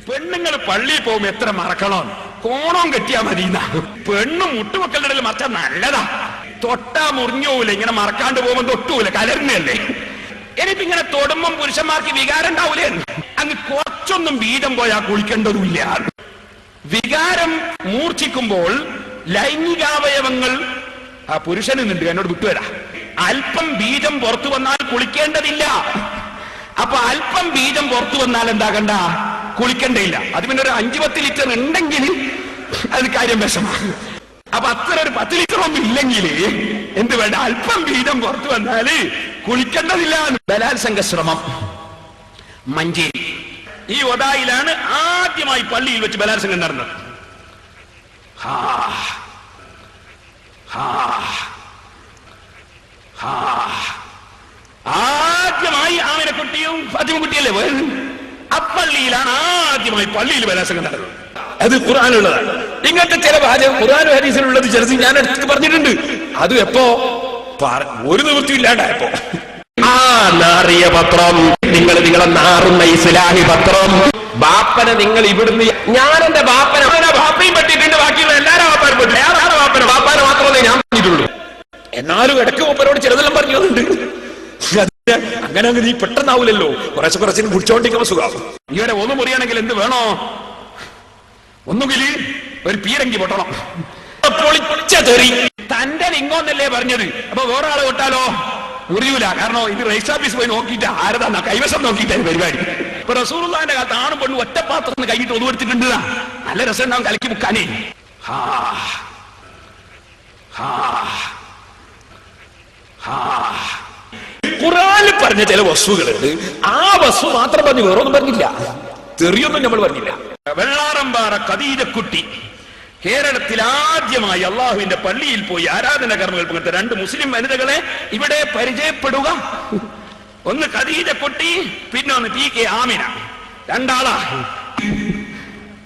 പെണ്ണുങ്ങൾ പള്ളിയിൽ പോകുമ്പോ എത്ര മറക്കണം, കോണം കെട്ടിയാ മതി. പെണ്ണും മുട്ടുമക്കളുടെ ഇടയിൽ മറച്ചാൽ നല്ലതാ. തൊട്ടാ മുറിഞ്ഞൂല, ഇങ്ങനെ മറക്കാണ്ട് പോകുമ്പോ തൊട്ടൂല, കലർന്നല്ലേ. ഇനിയിപ്പോ ഇങ്ങനെ തൊടുമ്പം പുരുഷന്മാർക്ക് വികാരം ഉണ്ടാവൂലേ? അങ്ങ് കുറച്ചൊന്നും ബീജം പോയാൽ കുളിക്കേണ്ടതുമില്ല. വികാരം മൂർച്ഛിക്കുമ്പോൾ ലൈംഗികാവയവങ്ങൾ ആ പുരുഷന് നിന്നുണ്ട്, എന്നോട് വിട്ടുവരാ. അല്പം ബീജം പുറത്തു വന്നാൽ കുളിക്കേണ്ടതില്ല. അപ്പൊ അല്പം ബീജം പുറത്തു വന്നാൽ എന്താകണ്ട, കുളിക്കേണ്ടയില്ല. അത് പിന്നെ ഒരു 5-10 ലിറ്റർ ഉണ്ടെങ്കിൽ അത് കാര്യം വിഷമാണ്. അപ്പൊ അത്ര ഒരു 10 ലിറ്റർ ഒന്നും ഇല്ലെങ്കിൽ എന്ത് വേണ്ട, അല്പം ബീജം പുറത്തു വന്നാല് കുളിക്കേണ്ടതില്ല. ബലാത്സംഗ ശ്രമം മഞ്ചേരി ഈ ഒതായിലാണ് ആദ്യമായി പള്ളിയിൽ വെച്ച് ബലാത്സംഗം നടന്നത്. ആദ്യമായി ആമിനക്കുട്ടിയും ഫാത്തിമക്കുട്ടിയല്ലേ പോയത്. അപ്പള്ളിയിലാണ് ആദ്യമായി പള്ളിയിൽ ബലാത്സംഗം നടന്നത്. അത് ഖുർആനിലുള്ളതാണ്. ഇങ്ങനത്തെ ചില വാചകം ഖുർആനും ഹദീസിലുള്ളത് ചിലത് ഞാൻ അടുത്ത് പറഞ്ഞിട്ടുണ്ട്. അത് എപ്പോ ഒരു നിവൃത്തിയില്ലാണ്ടായപ്പോ ആ നാറിയ പത്രം, നിങ്ങളെ നാറുന്ന ഇസ്ലാഹി പത്രം, ബാപ്പനെ നിങ്ങൾ ഇവിടുന്ന്, ഞാൻ എന്റെ ബാപ്പനെ ബാപ്പയും പറ്റിയിട്ടുണ്ട്, ബാക്കിയുള്ള എല്ലാവരും ബാപ്പാനും പറ്റില്ല. ബാപ്പാനെ മാത്രമേ ഞാൻ പറഞ്ഞിട്ടുള്ളൂ. എന്നാലും ഇടയ്ക്ക് മൂപ്പരോട് ചിലതെല്ലാം പറഞ്ഞതുണ്ട്. അങ്ങനെ നീ പെട്ടെന്നാവൂലല്ലോ, കുറച്ചിനും കുടിച്ചോണ്ടിരിക്കുമ്പോ സുഖാവും. ഇവരെ ഒന്ന് മുറിയാണെങ്കിൽ എന്ത് വേണോ, ഒന്നുകിൽ ഒരു പീരങ്കി പൊട്ടണം. പൊളിച്ച തെറി തന്റെ ലിംഗോന്നല്ലേ പറഞ്ഞത്. അപ്പൊ വേറെ ആളെ വിട്ടാലോ മുറിയൂല. കാരണം ഇത് രജിസ്റ്റർ ഓഫീസ് പോയി നോക്കിയിട്ട് ആരതാ കൈവശം നോക്കിയിട്ടാണ് പരിപാടി. ഇപ്പൊ റസൂലുള്ളാഹിന്റെ കാലത്ത് ആണും പെണ്ണും ഒറ്റപ്പാത്രത്തിന് കൈയിട്ട് ഒതുവെടുത്തിട്ടുണ്ട്. നല്ല രസം ഉണ്ടാവും കലക്കി മുക്കാനേ. ഖുർആനിൽ പറഞ്ഞ ചില വസ്തുക്കളുണ്ട്. ആ വസ്തു മാത്രം പറഞ്ഞു, വേറൊന്നും പറഞ്ഞില്ല. തെറിയൊന്നും നമ്മൾ പറഞ്ഞില്ല. വെള്ളാറമ്പാറ ഖദീജക്കുട്ടി കേരളത്തിൽ ആദ്യമായി അള്ളാഹുവിന്റെ പള്ളിയിൽ പോയി ആരാധന കർമ്മങ്ങൾ പങ്കെടുത്ത 2 മുസ്ലിം വനിതകളെ ഇവിടെ പരിചയപ്പെടുക. ഒന്ന് ഖദീജക്കുട്ടി, പിന്നെ ഒന്ന് PK ആമിന. 2 ആളാ.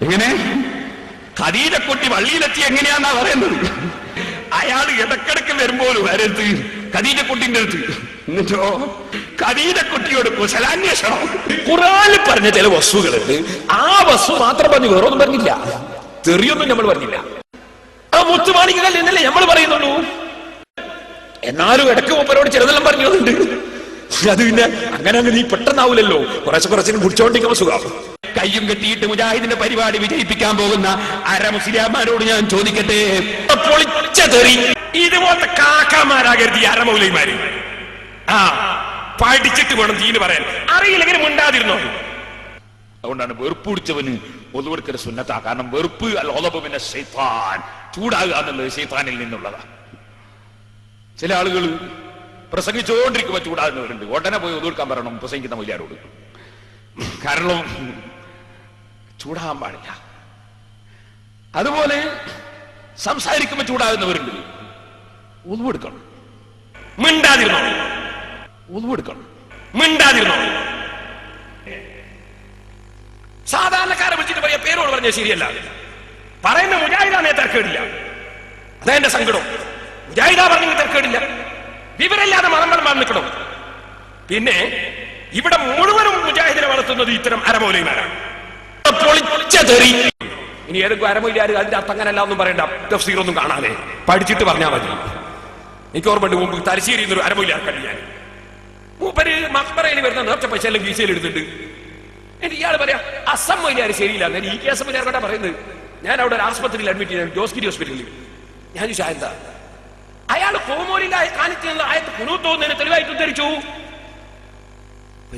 എങ്ങനെ ഖദീജക്കുട്ടി പള്ളിയിലെത്തി എങ്ങനെയാന്നാ പറയുന്നത്. അയാൾ ഇടക്കിടക്ക് വരുമ്പോൾ വരരുത് ഖദീജക്കുട്ടിന്റെ അടുത്ത്. എന്നിട്ടോ ഖദീജക്കുട്ടിയോട് കുശലാന്വേഷണം. ഖുർആനിൽ പറഞ്ഞ ചില വസ്തുക്കളുണ്ട്. ആ വസ്തു മാത്രം പറഞ്ഞു, വേറൊന്നും പറഞ്ഞില്ല. തെറിയൊന്നും നമ്മൾ പറഞ്ഞില്ല. ആ മുത്തുമാണിക്കൽ എന്നല്ലേ നമ്മൾ പറയുന്നുള്ളൂ. എന്നാലും ഇടയ്ക്ക് മൂപ്പരോട് ചിലതെല്ലാം പറഞ്ഞതുണ്ട്. അത് പിന്നെ അങ്ങനെ നീ പെട്ടെന്നാവൂലല്ലോ, കുറച്ചിനും കുടിച്ചോണ്ടിരിക്കുമ്പോ സുഖാവും. കയ്യും കെട്ടിയിട്ട് മുജാഹിദിന്റെ പരിപാടി വിജയിപ്പിക്കാൻ പോകുന്ന അരമുസ്ലിയാമാരോട് ഞാൻ ചോദിക്കട്ടെ, പൊളിച്ച തെറി ഇതുപോലത്തെ കാക്കാമാരാകരുത് ഈ അരമൗലൈമാര്. പഠിച്ചിട്ട് വേണം തീന് പറയാൻ. അറിയില്ലെങ്കിൽ മിണ്ടാതിരുന്നോ. അതുകൊണ്ടാണ് വെറുപ്പ് പിടിച്ചവന് ഒതുവെടുക്കൽ സുന്നത്താ. കാരണം വെറുപ്പ് പിന്നെ ശൈത്താൻ, ചൂടാകുക എന്നുള്ളത് ശൈത്താനിൽ നിന്നുള്ളതാ. ചില ആളുകൾ പ്രസംഗിച്ചുകൊണ്ടിരിക്കുമ്പോ ചൂടാകുന്നവരുണ്ട്. ഉടനെ പോയി ഒതുവെടുക്കാൻ പറയണം പ്രസംഗിക്കുന്ന മൊയ്യാരോട്. കാരണം ചൂടാകാൻ പാടില്ല. അതുപോലെ സംസാരിക്കുമ്പോ ചൂടാകുന്നവരുണ്ട്. ഒതുവെടുക്കണം, മിണ്ടാതിരുന്നോ. ഒതുവെടുക്കണം, മിണ്ടാതിരുന്നോ. സാധാരണക്കാരെ വിളിച്ചിട്ട് പറയാ പേരോട് പറഞ്ഞ ശരിയല്ല. പറയുന്ന മുജാഹിദാനെ തർക്കേടില്ല. അതെന്റെ സങ്കടം. മുജാഹിദാ പറഞ്ഞെങ്കിൽ തർക്കേടില്ല. വിവരമില്ലാതെ മതം നിൽക്കണം. പിന്നെ ഇവിടെ മുഴുവനും മുജാഹിദിനെ വളർത്തുന്നത് ഇത്തരം അരമൗലൈമാരാണ്. പൊളിച്ച തെറി. ഇനി ഏതെങ്കിലും അരമൗലിയാര് അതിന്റെ അർത്ഥം അങ്ങനല്ല ഒന്നും പറയണ്ട, തഫ്സീറൊന്നും കാണാതെ പഠിച്ചിട്ട് പറഞ്ഞാൽ മതി. എനിക്ക് ഓർമ്മയുണ്ട്, മുമ്പ് തലശ്ശേരിയിൽ നിന്നൊരു അരമൗലിയാർ കണ്ടു ഞാൻ. മൂപ്പര് മക്ബറയിൽ വരുന്ന നേർച്ച പൈസ എല്ലാം ഗീസയിൽ എടുത്തിട്ടുണ്ട്. എന്നിട്ട് ഇയാൾ പറയാ അസം മൊയ്യാര് ശരിയില്ല. ഞാൻ ഈ കേസ് മൊയ്യാർ കേട്ടാ പറയുന്നത്. ഞാൻ അവിടെ ഒരു ആസ്പത്രിയിൽ അഡ്മിറ്റ് ചെയ്തു, ജോസ്ഗിരി ഹോസ്പിറ്റലിൽ. ഞാൻ ചോദിച്ചാ എന്താ, അയാൾ കോമോലിന്റെ കാണിച്ചുള്ള ആയത്ത് കുനൂത്ത് തോന്നുന്നതിന് തെളിവായിട്ട് ഉദ്ധരിച്ചു.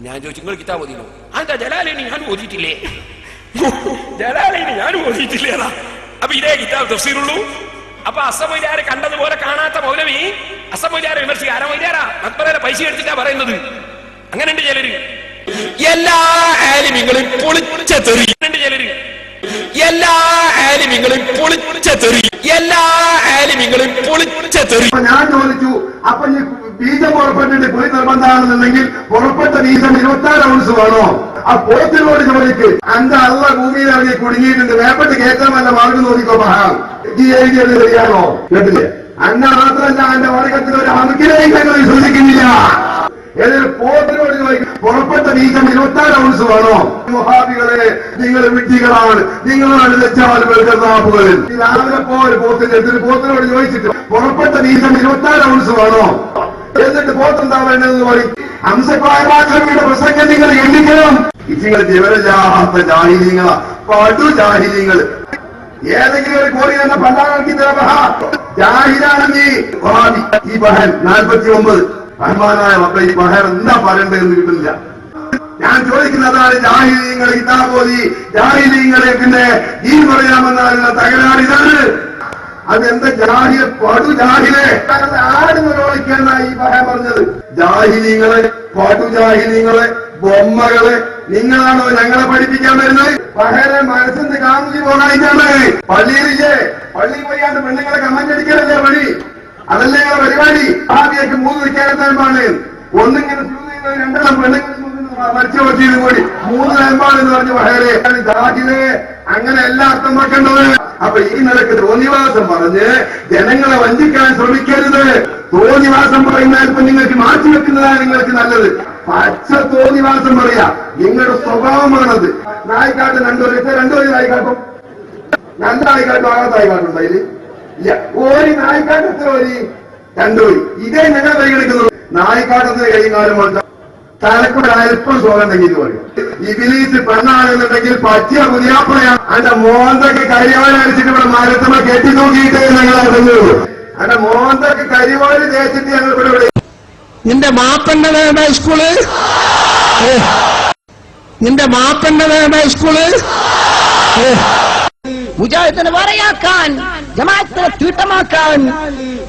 ഞാൻ ചോദിച്ചു, നിങ്ങൾ കിതാബ് ഓതിയോ? അതെന്താ ജലാലിനി ഞാൻ ഓതിയിട്ടില്ലേ? ജലാലിനി ഞാൻ ഓതിയിട്ടില്ലേതാ. അപ്പൊ ഇതേ കിതാബ് തഫ്സീറുള്ളൂ. അപ്പൊ അസമൊയ്യാരെ കണ്ടതുപോലെ കാണാത്ത മൗലവി അസമൊയ്യാരെ വിമർശിക്കുക. അരമൊയ്യാരാ മക്ബറയിലെ പൈസ എടുത്തിട്ടാ പറയുന്നത്. അങ്ങനെയുണ്ട് ചിലര്. എല്ലാ ആലിമീങ്ങളും പൊളിച്ച തെറി. ചിലര് എല്ലാ ആലിമീങ്ങളും പൊളിച്ച തെറി. എല്ലാ ആലിമീങ്ങളും പൊളിച്ച തെറി. ഞാൻ ചോദിച്ചു, അപ്പൊ ഈ ബീജം പുറപ്പെട്ടിട്ട് പോയി നിർബന്ധമാണെന്നുണ്ടെങ്കിൽ പുറപ്പെട്ട ബീജം 26 ഔൺസ് വേണോ? ആ പുറത്തിനോട് ചോദിക്ക്. അന്റെ അള്ള ഭൂമിയിൽ ഇറങ്ങി കുടുങ്ങിയിട്ടുണ്ട്, വേപ്പെട്ട് കേൾക്കാൻ വല്ല മാർഗം നോക്കിക്കോ. ഈ എഴുതിയത് ശരിയാണോ? കേട്ടില്ലേ? അന്ന മാത്രമല്ല, എന്റെ വർഗത്തിൽ ഒരു അമുക്കിനെയും ഞങ്ങൾ വിശ്വസിക്കുന്നില്ല. ഏതൊരു പോത്തിനോട് ചോദിക്കും പുറപ്പെട്ട ബീജം 26 ഔൺസ് വേണോ? വഹാബികളെ, നിങ്ങൾ വിഡ്ഢികളാണ്, നിങ്ങളാണ് ലജ്ജാലുകളിൽ. രാവിലെ ഒരു പോത്തിനോട് ചോദിച്ചിട്ട് പുറപ്പെട്ട ബീജം 26 ഔൺസ് വേണോ? എന്നിട്ട് പോത്തെന്താ വേണ്ടതെന്ന് പറയും. ഹംസയുടെ പ്രസംഗം നിങ്ങൾ എണ്ണിക്കണം. നിങ്ങൾ വിവരമില്ലാത്ത ജാഹിലീങ്ങളാ, പടു ജാഹിലീങ്ങൾ. ഏതെങ്കിലും ഒരു കോടി തന്നെ പണ്ടാക്കി ജാഹിലാണെങ്കിൽ ഈ ബഹൻ 49 റഹ്മാനായ റബ്ബേ, ഈ ബഹർ എന്താ പറയേണ്ടതെന്ന് കിട്ടുന്നില്ല. ഞാൻ ചോദിക്കുന്നതാണ്, ജാഹിലീങ്ങൾ ഇതാപോലി ജാഹിലീങ്ങളെ പിന്നെ ഈ പറയാമെന്നാലുള്ള തകരാറിതാണ്. അതെന്താ ജാഹില, പടു ജാഹിലെ ആടുന്നോളിക്കാണ് ഈ ബഹ പറഞ്ഞത്. ജാഹിലീങ്ങളെ, പടു ജാഹിലീങ്ങളെ, ബൊമ്മകളെ, നിങ്ങളാണോ ഞങ്ങളെ പഠിപ്പിക്കാൻ വരുന്നത്? പഹരെ മനസ്സിന് കാമുകി പോകാനായിട്ടാണ്. പള്ളിയിലില്ലേ, പള്ളി പോയാണ്ട് പെണ്ണുങ്ങളെ കമന്റ് അടിക്കാനല്ലേ വഴി? അതല്ലേ ഞങ്ങളെ പരിപാടി. ആദ്യമൊക്കെ 3 നിൽക്കാനമാണ്. ഒന്നിങ്ങനെ രണ്ടെണ്ണം പെണ്ണുങ്ങൾ മരിച്ചു പറ്റിയത് കൂടി 3 നേർമാണെന്ന് പറഞ്ഞു പഹരെ. ജാഹിലെ അങ്ങനെ എല്ലാ അർത്ഥം വെക്കേണ്ടത്. അപ്പൊ ഈ നിലക്ക് തോന്നിവാസം പറഞ്ഞ് ജനങ്ങളെ വഞ്ചിക്കാൻ ശ്രമിക്കരുത്. തോന്നിവാസം പറയുന്നതിൽ ഇപ്പൊ നിങ്ങൾക്ക് മാറ്റിവെക്കുന്നതാണ് നിങ്ങൾക്ക് നല്ലത്. പച്ച തോന്നിവാസം പറയാ, നിങ്ങളുടെ സ്വഭാവമാണത്. നായിക്കാട്ട് 2 നായിക്കാട്ടും 2 നായിക്കാട്ടും ആകാത്തായിക്കാട്ടുണ്ടോ? അതില് ഇല്ല. ഒരു നായിക്കാട്ട് എത്ര വരി? 2 വരി. ഇതേ ഞങ്ങൾ പരിഗണിക്കുന്നത്. നായിക്കാട്ടത്തിന് കൈകാലം കൊണ്ട് തലക്കൂടെ അല്പം സുഖമുണ്ടെങ്കിൽ ഇത് പറയും. ഇബിലീസ് പെണ്ണാണെന്നുണ്ടെങ്കിൽ പറ്റിയ പുതിയാപ്പളയാണ്. അതിന്റെ മോന്തൊക്കെ കരിവാലടിച്ചിട്ട് ഇവിടെ മരത്തുമ്പോ കെട്ടി നോക്കിയിട്ടേ ഞങ്ങൾ അറിഞ്ഞുള്ളൂ. അതിന്റെ മോന്തൊക്കെ കരിവാല് തേച്ചിട്ട് ഞങ്ങൾ ഇവിടെ. നിന്റെ മാപ്പന്റെ വേണ്ട സ്കൂള്, നിന്റെ മാപ്പന്റെ വേണ്ട സ്കൂള്. മുജാഹിദിനെ വരയാക്കാൻ, ജമാഅത്തിനെ തീട്ടമാക്കാൻ,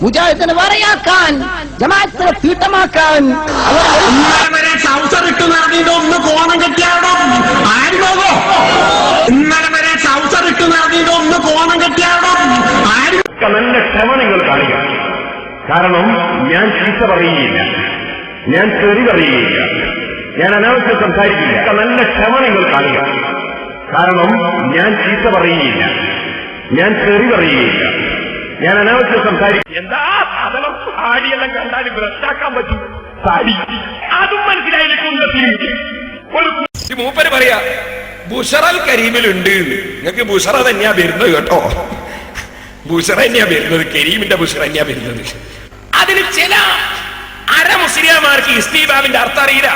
മുജാഹിദിനെ വരയാക്കാൻ, ജമാഅത്തിനെ തീട്ടമാക്കാൻ വരെ സൗസറിട്ട് നടന്നിട്ട് ഒന്ന് കോണം കെട്ടിയാടോ ആര് പോകോ? ഇന്നലെ വരെ സൗസറിട്ട് നടന്നിട്ട് ഒന്ന് കോണം കെട്ടിയാടോ ആര്? നല്ല ക്ഷമ നിങ്ങൾ കാണിക്കുക. കാരണം ഞാൻ ചീത്ത പറയുകയില്ല, ഞാൻ തെറി പറയുകയില്ല, ഞാൻ അനാവശ്യം സംസാരിക്കില്ല. നല്ല ക്ഷമ നിങ്ങൾ കാണുക. കാരണം ഞാൻ ചീത്ത പറയുകയില്ല, ഞാൻ തെറി പറയുകയില്ല, ഞാൻ അനാവശ്യം സംസാരിക്കും. എന്താ സാധനം? സാരിയെല്ലാം കണ്ടാൽ ഭ്രഷ്ടാക്കാൻ പറ്റും. സാരി അതും മനസ്സിലായില്ലെങ്കിൽ മൂപ്പര് പറയാ ബുഷറൽ കരീമിലുണ്ട്. നിങ്ങൾക്ക് ബുഷറ തന്നെയാ വരുന്നത് കേട്ടോ. ബുഷറ തന്നെയാ വരുന്നത്, കരീമിന്റെ ബുഷറ തന്നെയാ വരുന്നത്. അതിന് ചില അരമുസ്ലിയാമാർക്ക് ഇസ്തീബാബിന്റെ അർത്ഥം അറിയില്ല.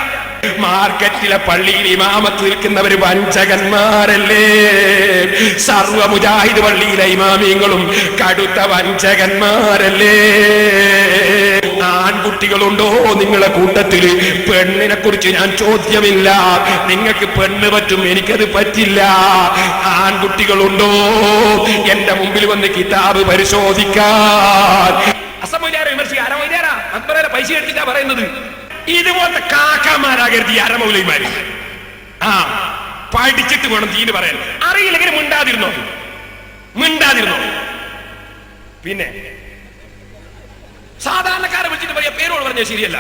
മാർക്കറ്റിലെ പള്ളിയിൽ ഇമാമത്ത് നിൽക്കുന്നവര് വഞ്ചകന്മാരല്ലേ? സർവ മുജാഹിദ് പള്ളിയിലെ ഇമാമിയങ്ങളും കടുത്ത വഞ്ചകന്മാരല്ലേ? ആൺകുട്ടികളുണ്ടോ നിങ്ങളെ കൂട്ടത്തില്? പെണ്ണിനെ കുറിച്ച് ഞാൻ ചോദ്യമില്ല. നിങ്ങൾക്ക് പെണ്ണ് പറ്റും, എനിക്കത് പറ്റില്ല. ആൺകുട്ടികളുണ്ടോ എന്റെ മുമ്പിൽ വന്ന് കിതാബ് പരിശോധിക്കാൻ? അസമൗലിയാരെ വിമർശിക്കുക. അരമൗലിയാരാ അക്ബറെ പൈസ എടുത്തിട്ടാ പറയുന്നത്. ഇതുപോലത്തെ കാക്കാമാരാകരുത് ഈ അരമൗലിമാര്. പഠിച്ചിട്ട് വേണം ദീന് പറയാൻ. അറിയില്ലെങ്കിൽ മിണ്ടാതിരുന്നോ. പിന്നെ സാധാരണക്കാരെ വിളിച്ചിട്ട് പറയാ പേരോട് പറഞ്ഞാൽ ശരിയല്ല.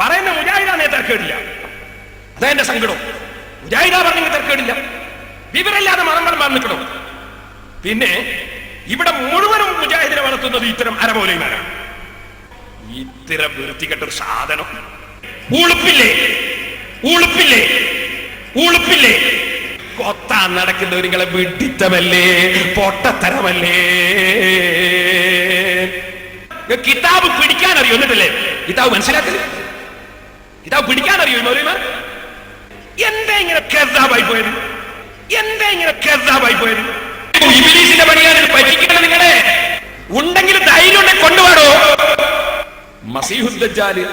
പറയുന്ന മുജാഹിദാനെ തർക്കേടില്ല. അതെന്റെ സങ്കടം. മുജാഹിദാ പറഞ്ഞെങ്കിൽ തർക്കേടില്ല. വിവരമില്ലാതെ മണം നിൽക്കണം. പിന്നെ ഇവിടെ മുഴുവനും മുജാഹിദിനെ വളർത്തുന്നത് ഇത്തരം അരമൗലിമാരാണ്. ഇത്തരം വൃത്തികെട്ടൊരു സാധനം. ഊളുപ്പില്ലേ കൊത്താൻ നടക്കുന്നവരിങ്ങളെ വിഡിത്തമല്ലേ, പൊട്ടത്തരമല്ലേ? കിതാബ് പിടിക്കാൻ അറിയോ? എന്നിട്ടല്ലേ കിതാബ് മനസ്സിലാക്കല്? കിതാബ് പിടിക്കാൻ അറിയോ മൗലവിമാർ? എന്താ ഇങ്ങനെ കെസാബായി പോയത്? ഇബ്ലീസിന്റെ പണിയാണ് പറ്റിക്കണം. നിങ്ങളെ ഉണ്ടെങ്കിൽ ധൈര്യം ഉണ്ടെങ്കിൽ കൊണ്ടുപോടോ. മസീഹുദ് ദജ്ജാല്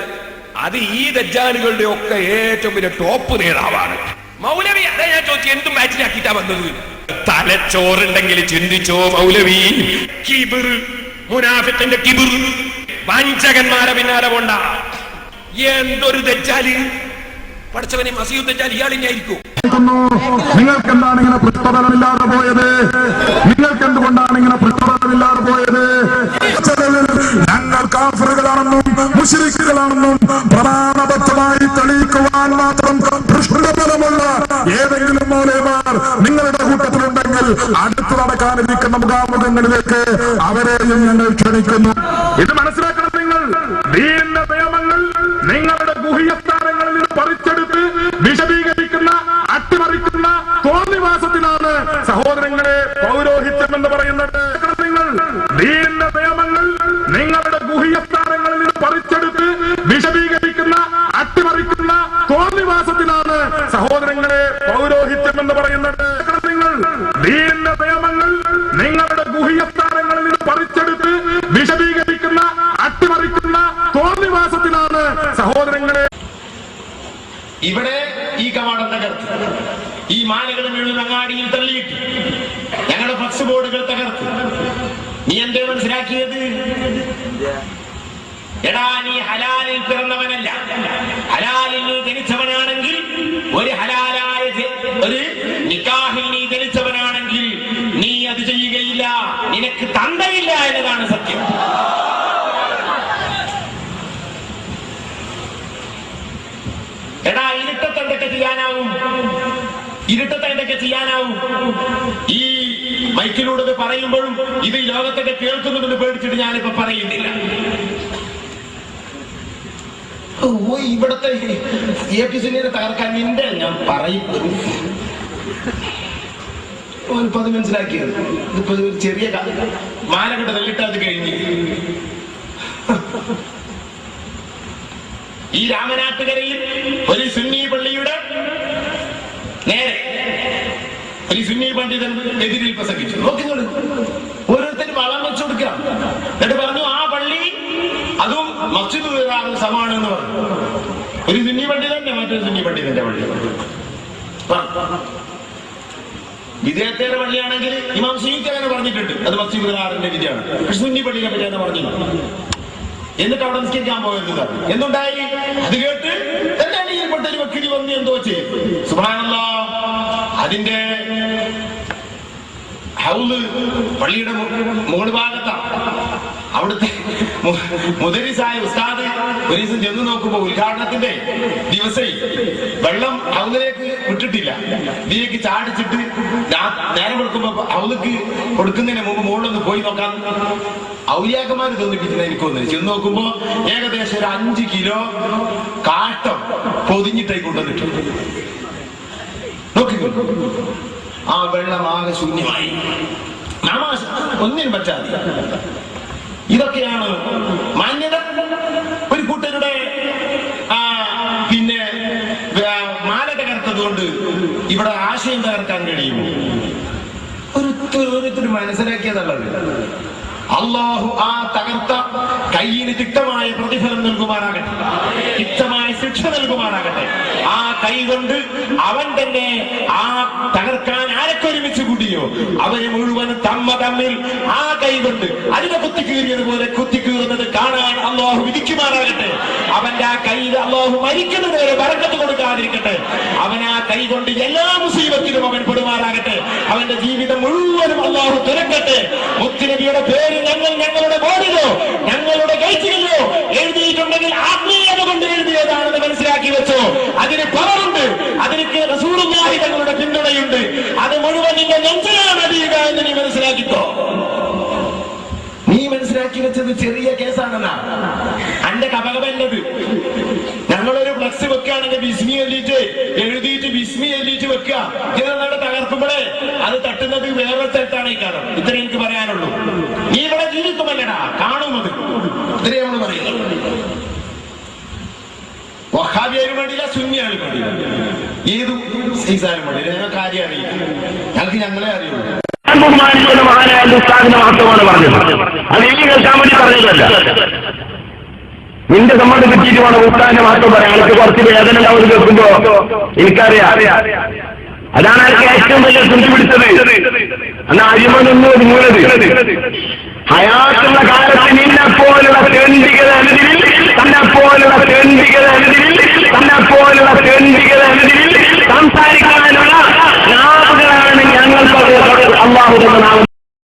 അത് ഈ ദജ്ജാലുകളുടെ ഒക്കെ ഏറ്റവും വലിയ ടോപ്പ് നേതാവാണ് മൗലവി. അതെ ഞാൻ ചോദിച്ചു, എന്തും മാച്ചിലാക്കിയിട്ടാ വന്നത്? തലച്ചോറുണ്ടെങ്കിൽ ചിന്തിച്ചോ മൗലവി. കിബിർ, മുനാഫിഖിന്റെ കിബിർ, വഞ്ചകന്മാരെ പിന്നാലെ കൊണ്ട എന്തൊരു ദജ്ജാല്. പഠിച്ചവനെ മസീഹുദ് ദജ്ജാൽ ഇയാളിനായിരിക്കും. നിങ്ങൾക്ക് എന്താണ് ഇങ്ങനെ പൃഷ്ഠബലമില്ലാതെ പോയത്? നിങ്ങൾക്ക് എന്തുകൊണ്ടാണ് ഇങ്ങനെ പൃഷ്ഠബലമില്ലാതെ പോയത്? ഞങ്ങൾ കാഫിറുകളാണെന്നും മുശ്രിക്കുകളാണെന്നും പ്രമാണബദ്ധമായി തെളിയിക്കുവാൻ മാത്രം പൃഷ്ഠബലമുള്ള ഏതെങ്കിലും മൗലവിമാർ നിങ്ങളുടെ കൂട്ടത്തിലുണ്ടെങ്കിൽ അടുത്തു നടക്കാനിരിക്കുന്ന മുഖാമുഖങ്ങളിലേക്ക് അവരെയും ഞങ്ങൾ ക്ഷണിക്കുന്നു. ഇത് മനസ്സിലാക്കണം. നിങ്ങൾ ദീനിന്റെ നിയമങ്ങൾ നിങ്ങളുടെ ദീനിന്റെ നിയമങ്ങൾ നിങ്ങളുടെ ഗുഹ്യസ്ഥാനങ്ങളിൽ നിന്ന് പറിച്ചെടുത്ത് വിശദീകരിക്കുന്ന അട്ടിമറിക്കുന്ന തോന്നിവാസത്തിലാണ് സഹോദരങ്ങളെ. ഇവിടെ ഈ കവാടം തകർത്ത്, ഈ മാലകൾ മുഴുവൻ അങ്ങാടിയിൽ തള്ളിയിട്ട്, ഞങ്ങളുടെ ഫ്ലക്സ് ബോർഡുകൾ തകർത്ത്. നീ എന്തേ മനസ്സിലാക്കിയത്? എടാ, നീ ഹലാലിൽ പിറന്നവനല്ല. ഹലാലിൽ നീ ജനിച്ചവനാണെങ്കിൽ, ഒരു ഹലാലായ ഒരു നിക്കാഹിൽ നീ ജനിച്ചവനാണെങ്കിൽ നീ അത് ചെയ്യുകയില്ല. നിനക്ക് തന്തയില്ല എന്നതാണ് സത്യം. എടാ, ഇരുട്ടത്ത് എന്തൊക്കെ ചെയ്യാനാവും? ഈ മൈക്കിലൂടെ പറയുമ്പോഴും ഇത് ഈ ലോകത്തൊക്കെ കേൾക്കുന്നുണ്ടെന്ന് പേടിച്ചിട്ട് ഞാനിപ്പോ പറയുന്നില്ല. ഇവിടത്തെ APCനെ തകർക്കാൻ നിന്റെ ഞാൻ പറയും. ഇപ്പൊ അത് മനസ്സിലാക്കിയത്. ഇതിപ്പോ ഒരു ചെറിയ മാലകെട്ട് തള്ളിട്ട് അത് കഴിഞ്ഞ് ഈ രാമനാട്ടുകരയിൽ ഒരു സുന്നി പള്ളിയുടെ നേരെ ഒരു സുന്നി പണ്ഡിതൻ എതിരിൽ പ്രസംഗിച്ചു. നോക്കിക്കോളൂ, ഓരോരുത്തരും വളം വെച്ചു കൊടുക്കുക. എന്നിട്ട് പറഞ്ഞു ആ പള്ളി അതും മസ്ജിദ് സമാണെന്ന് പറഞ്ഞു. ഒരു സുന്നി പണ്ഡിതന്റെ മറ്റൊരു സുന്നി പണ്ഡിതന്റെ പള്ളി. വിദേഹത്തേറെ പള്ളിയാണെങ്കിൽ ഇമാം ഷീഖ് അങ്ങനെ പറഞ്ഞിട്ടുണ്ട്, അത് മസ്ജിദ് ഖുർആനിന്റെ വിധിയാണ്. പക്ഷെ സുന്നി പള്ളിയെ പറ്റി എന്ന് പറഞ്ഞില്ല. എന്നിട്ട് അവിടെ നിസ്കരിക്കാൻ പോയത് എന്തുണ്ടായി? അത് കേട്ട് എന്റെ അടിയിൽപ്പെട്ട ഒരു വക്കീൽ വന്ന് എന്തോ ചെയ്യും. സുബ്ഹാനല്ലാഹ്, അതിന്റെ ഹൗല് പള്ളിയുടെ മുകൾ ഭാഗത്താണ്. അവിടുത്തെ മുദരിസായ ഉസ്താദ് ഒരു ദിവസം ചെന്ന് നോക്കുമ്പോ ഉദ്ഘാടനത്തിന്റെ ദിവസം വെള്ളം ഹൗലിലേക്ക് വിട്ടിട്ടില്ല. ഇതിലേക്ക് ചാടിച്ചിട്ട് നേരം കൊടുക്കുമ്പോ ഹൗലിക്ക് കൊടുക്കുന്നതിന് മുമ്പ് മുകളിലൊന്ന് പോയി നോക്കാൻ ഔലിയാക്കന്മാര് തോന്നിപ്പിക്കുന്ന എനിക്കൊന്ന് ചെന്ന് നോക്കുമ്പോ ഏകദേശം ഒരു 5 കിലോ കാട്ടം പൊതിഞ്ഞിട്ടായി കൊണ്ടുവന്നിട്ടുണ്ട്. നോക്കിക്കോ, ആ വെള്ളം ആകെ ശൂന്യമായി, ഒന്നിനും പറ്റാതെ. ഇതൊക്കെയാണ് മാന്യത. ഒരു കൂട്ടരുടെ പിന്നെ മാല തകർത്തതുകൊണ്ട് ഇവിടെ ആശയം തകർക്കാൻ കഴിയുമോ? ഓരോരുത്തരും മനസ്സിലാക്കിയതല്ലത്. അള്ളാഹു ആ തകർത്ത കയ്യിന് തിക്തമായ പ്രതിഫലം നൽകുമാറാകട്ടെ, തിക്തമായ ശിക്ഷ നൽകുമാറാകട്ടെ. ആ കൈ കൊണ്ട് അവൻ തന്നെ ആ തകർക്കാൻ ആരൊക്കെ ഒരുമിച്ച് കൂട്ടിയോ അവര് മുഴുവൻ തമ്മിൽ ആ കൈ കൊണ്ട് അതിനെ കുത്തിക്കീറിയതുപോലെ കുത്തിക്കീറുന്നത് കാണാൻ അള്ളാഹു വിധിക്കുമാറാകട്ടെ. അവന്റെ ആ കയ്യിൽ അള്ളാഹു മരിക്കുന്നത് വരെ ബറക്കത്ത് കൊടുക്കാതിരിക്കട്ടെ. അവൻ ആ കൈ കൊണ്ട് എല്ലാ മുസീബത്തിലും അവൻ പെടുമാറാകട്ടെ. അവന്റെ ജീവിതം മുഴുവനും അള്ളാഹു തുറക്കട്ടെ. മുത്തുനബിയുടെ പേര് ഞങ്ങളുടെ ബോർഡിലോ ഞങ്ങളുടെ ഗൈറ്റിലോ എഴുതിയിട്ടുണ്ടെങ്കിൽ ആത്മീയത കൊണ്ട് എഴുതിയതാണെന്ന് മനസ്സിലാക്കി വെച്ചോ. അതിന് പവറുണ്ട്, അതിന് റസൂലുള്ളാഹി തങ്ങളുടെ പിന്തുണയുണ്ട്. അത് മുഴുവൻ നിന്റെ നെഞ്ചിലാണ് അറിയുക എന്ന് നീ മനസ്സിലാക്കിക്കോ. നീ മനസ്സിലാക്കി വെച്ചത് ചെറിയ കേസാണെന്നാ അന്റെ കപകമല്ലത്. ഞങ്ങളൊരു ഫ്ലക്സ് വെക്കുകയാണെങ്കിൽ ബിസ്മി എഴുതിയിട്ട് ബിസ്മി എഴുതിയിട്ട് വെക്കുക. ഇതിനെ തകർക്കുമ്പോഴേ അത് തട്ടുന്നത് വേറെ സ്ഥലത്താണ് ഈ കാരണം. ഇത്രേ എനിക്ക് പറയാനുള്ളൂ. നീ ഇവിടെ ജീവിക്കുമല്ലടാ, കാണുന്നത്. ഇത്രേ നമ്മൾ പറയുന്നത്. വഹാബിയായാലും വേണ്ടിയില്ല, സുന്നിയായാലും വേണ്ടിയില്ല, ഏത് ഈസാനും വേണ്ടിയില്ല. ഞങ്ങൾ കാര്യം അറിയില്ല, ഞങ്ങൾക്ക് ഞങ്ങളെ അറിയുള്ളൂ. ബഹുമാനിക്കുന്ന മഹാനായ ഉസ്താദിന്റെ മഹത്വമാണ് പറഞ്ഞത്. അത് ഈ കേൾക്കാൻ വേണ്ടി പറഞ്ഞതല്ല. നിന്റെ സമ്മതം കിട്ടിയിട്ട് വേണം ഉസ്താദിന്റെ മഹത്വം പറയാൻ. എനിക്ക് കുറച്ച് വേദന ഉണ്ടാവും കേൾക്കുമ്പോ. എനിക്കറിയാം, അതാണ് എനിക്ക് ഏറ്റവും വലിയ തുണ്ടി പിടിച്ചത്. എന്നാൽ അരിമനൊന്നും ഒതുങ്ങുന്നത് ഹയാത്തുള്ള കാലത്ത് നിന്നെ പോലുള്ള തെണ്ടികൾ തന്നെ പോലുള്ള തെണ്ടികൾ